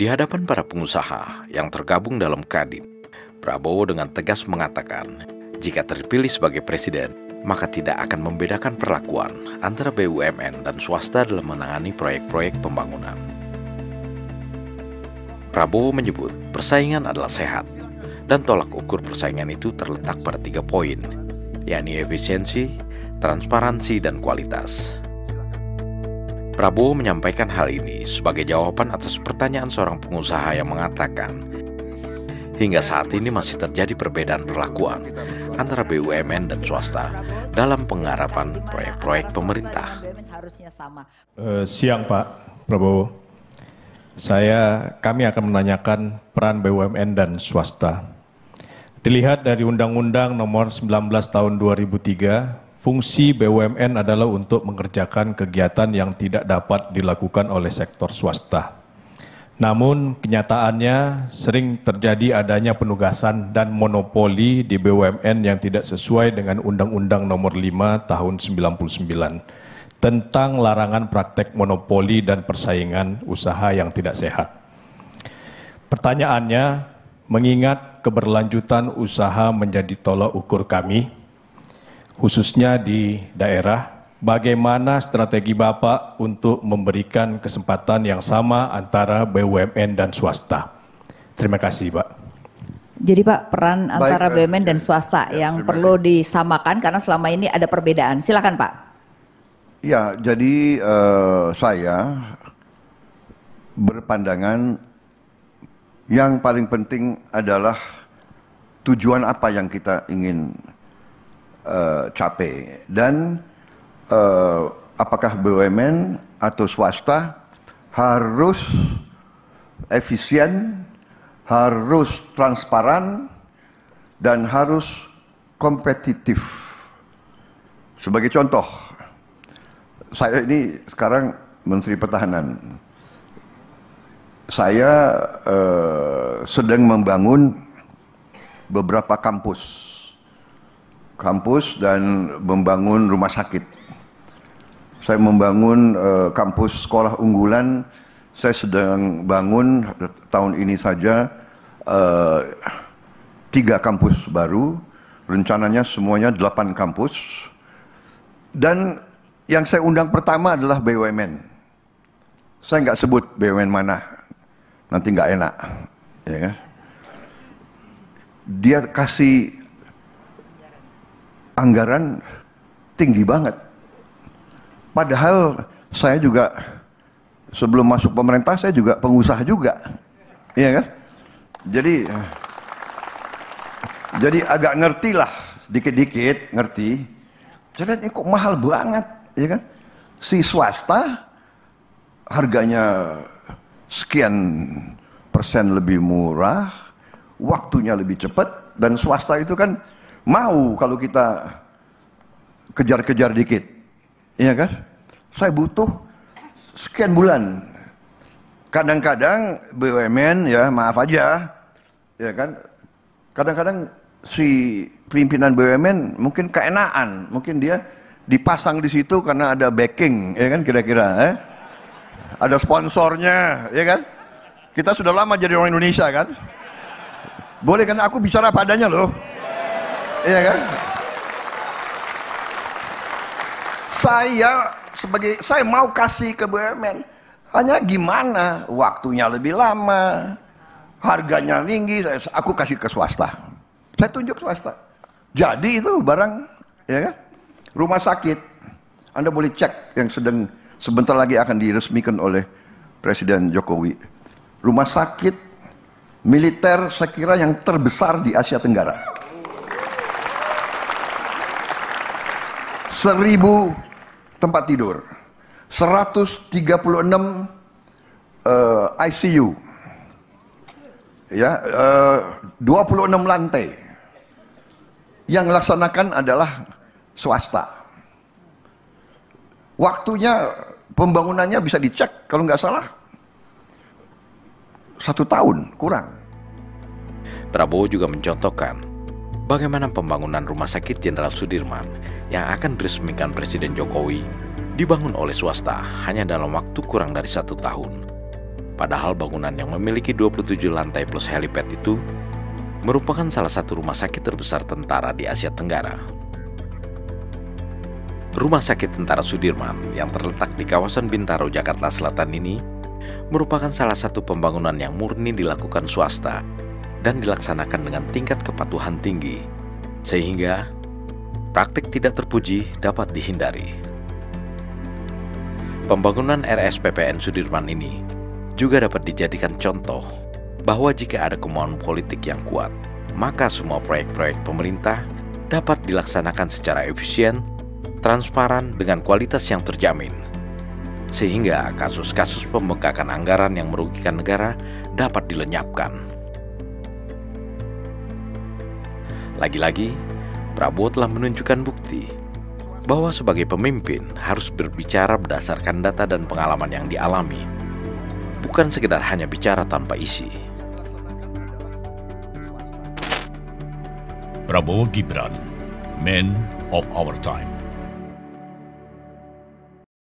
Di hadapan para pengusaha yang tergabung dalam Kadin, Prabowo dengan tegas mengatakan, jika terpilih sebagai presiden, maka tidak akan membedakan perlakuan antara BUMN dan swasta dalam menangani proyek-proyek pembangunan. Prabowo menyebut persaingan adalah sehat, dan tolak ukur persaingan itu terletak pada 3 poin, yakni efisiensi, transparansi, dan kualitas. Prabowo menyampaikan hal ini sebagai jawaban atas pertanyaan seorang pengusaha yang mengatakan, hingga saat ini masih terjadi perbedaan perlakuan antara BUMN dan swasta dalam penggarapan proyek-proyek pemerintah. Siang Pak Prabowo, kami akan menanyakan peran BUMN dan swasta. Dilihat dari Undang-Undang Nomor 19 Tahun 2003, fungsi BUMN adalah untuk mengerjakan kegiatan yang tidak dapat dilakukan oleh sektor swasta. Namun kenyataannya sering terjadi adanya penugasan dan monopoli di BUMN yang tidak sesuai dengan Undang-Undang Nomor 5 Tahun 99 tentang larangan praktek monopoli dan persaingan usaha yang tidak sehat. Pertanyaannya, mengingat keberlanjutan usaha menjadi tolak ukur kami, khususnya di daerah, bagaimana strategi Bapak untuk memberikan kesempatan yang sama antara BUMN dan swasta? Terima kasih, Pak. Jadi Pak, peran antara BUMN dan swasta yang perlu disamakan karena selama ini ada perbedaan. Silakan Pak. Ya, jadi saya berpandangan yang paling penting adalah tujuan apa yang kita ingin capai, dan apakah BUMN atau swasta harus efisien, harus transparan, dan harus kompetitif. Sebagai contoh, saya ini sekarang Menteri Pertahanan. Saya sedang membangun beberapa kampus dan membangun rumah sakit. Saya membangun kampus sekolah unggulan. Saya sedang bangun tahun ini saja 3 kampus baru. Rencananya semuanya 8 kampus. Dan yang saya undang pertama adalah BUMN. Saya nggak sebut BUMN mana, nanti nggak enak, ya kan? Dia kasih anggaran tinggi banget. Padahal saya juga sebelum masuk pemerintah saya juga pengusaha juga, iya kan? Jadi agak ngerti lah, dikit-dikit ngerti. Jadi ini kok mahal banget, ya kan? Si swasta harganya sekian persen lebih murah, waktunya lebih cepat, dan swasta itu kan mau kalau kita kejar-kejar dikit, iya kan? Saya butuh sekian bulan. Kadang-kadang BUMN, ya maaf aja, ya kan? Kadang-kadang si pimpinan BUMN mungkin keenaan, mungkin dia dipasang di situ karena ada backing, ya kan kira-kira, ada sponsornya, ya kan? Kita sudah lama jadi orang Indonesia kan? Boleh kan aku bicara padanya loh. Iya kan? Saya mau kasih ke BUMN, hanya gimana? Waktunya lebih lama, harganya tinggi, aku kasih ke swasta. Saya tunjuk swasta. Jadi itu barang, ya kan? Rumah sakit, Anda boleh cek yang sebentar lagi akan diresmikan oleh Presiden Jokowi. Rumah sakit militer saya kira yang terbesar di Asia Tenggara. 1000 tempat tidur, 136 ICU, ya, 26 lantai. Yang laksanakan adalah swasta. Waktunya pembangunannya bisa dicek kalau nggak salah 1 tahun kurang. Prabowo juga mencontohkan bagaimana pembangunan Rumah Sakit Jenderal Sudirman yang akan diresmikan Presiden Jokowi dibangun oleh swasta hanya dalam waktu kurang dari 1 tahun. Padahal bangunan yang memiliki 27 lantai plus helipad itu merupakan salah satu rumah sakit terbesar tentara di Asia Tenggara. Rumah Sakit Tentara Sudirman yang terletak di kawasan Bintaro, Jakarta Selatan ini merupakan salah satu pembangunan yang murni dilakukan swasta dan dilaksanakan dengan tingkat kepatuhan tinggi, sehingga praktik tidak terpuji dapat dihindari. Pembangunan RSPPN Sudirman ini juga dapat dijadikan contoh bahwa jika ada kemauan politik yang kuat, maka semua proyek-proyek pemerintah dapat dilaksanakan secara efisien, transparan, dengan kualitas yang terjamin, sehingga kasus-kasus pembengkakan anggaran yang merugikan negara dapat dilenyapkan. Lagi-lagi, Prabowo telah menunjukkan bukti bahwa sebagai pemimpin harus berbicara berdasarkan data dan pengalaman yang dialami, bukan sekedar hanya bicara tanpa isi. Prabowo Gibran, Man of Our Time.